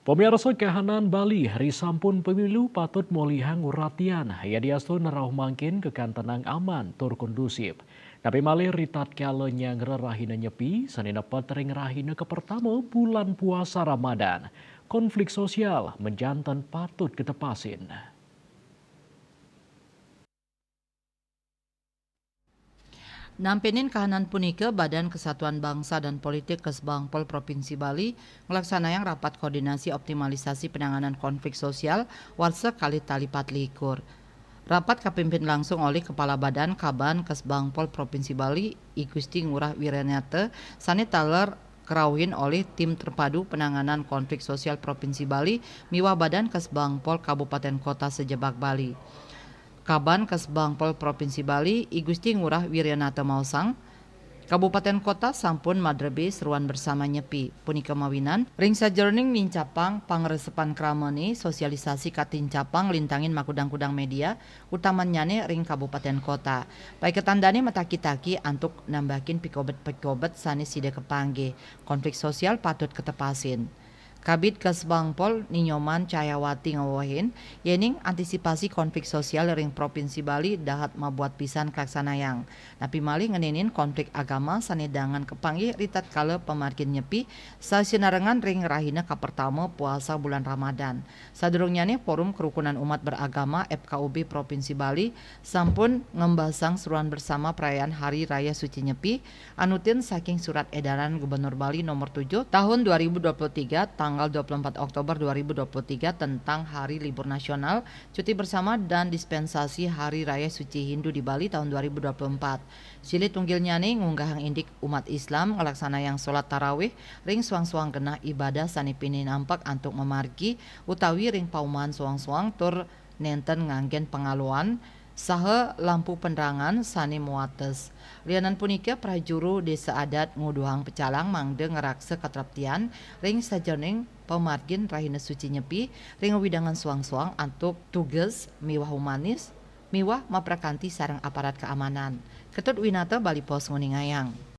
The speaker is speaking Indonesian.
Pemirsa kahanan Bali, hari sampun pemilu patut molihang uratian, ya diastu nerauh mangkin kekantenang aman tur kondusif. Tapi malih ritat kalenya ngerahina nyepi, sanina patering rahina ke pertama bulan puasa Ramadan. Konflik sosial menjantan patut ketepasin. Nampinin kahanan punika Badan Kesatuan Bangsa dan Politik Kesbangpol Provinsi Bali ngelaksanayang rapat koordinasi optimalisasi penanganan konflik sosial warsa kali talipat likur. Rapat kapimpin langsung oleh Kepala Badan Kaban Kesbangpol Provinsi Bali I Gusti Ngurah Wiranata sane taler kerawin oleh tim terpadu penanganan konflik sosial Provinsi Bali miwah Badan Kesbangpol Kabupaten Kota sejebak Bali. Kaban Kesbangpol Provinsi Bali I Gusti Ngurah Wiryanata Mausang Kabupaten Kota sampun madrebe seruan bersama nyepi punika mawinan ring sajroning nincapang pangresepan kramoni sosialisasi katincapang lintangin makudang-kudang media utamanyane ring Kabupaten Kota baik ketandane mataki-taki antuk nambahin pikobet-pikobet sanes sida kepangge konflik sosial patut ketepasin. Kabid Kesbangpol Ninyoman Cayawati ngawahin yening antisipasi konflik sosial ring Provinsi Bali dahat mabuat pisan kaksanayang. Napi malih ngenenin konflik agama sanedangan kepanggih ritat kala pemarkin nyepi sasinarengan ring rahina kapertama puasa bulan Ramadan. Sadurungyane Forum Kerukunan Umat Beragama FKUB Provinsi Bali sampun ngembasang seruan bersama perayaan Hari Raya Suci Nyepi anutin saking surat edaran Gubernur Bali nomor 7 tahun 2023 tanggal 24 Oktober 2023 tentang Hari Libur Nasional, Cuti Bersama dan Dispensasi Hari Raya Suci Hindu di Bali tahun 2024. Silit tunggilnya nih ngunggahang indik umat Islam ngelaksana yang sholat tarawih ring suang-suang genah ibadah sanipini nampak antuk memargi utawi ring pauman suang-suang tur nenten nganggen pengaluan saha lampu penerangan sani muates. Lianan punika prajuru desa adat nguduhang pecalang mangde ngerakse katraptian ring sajoning pemargin rahina suci nyepi ring widangan suang-suang antuk tugas miwah humanis miwah maprakanti sarang aparat keamanan. Ketut Winata Bali Pos Nguningayang.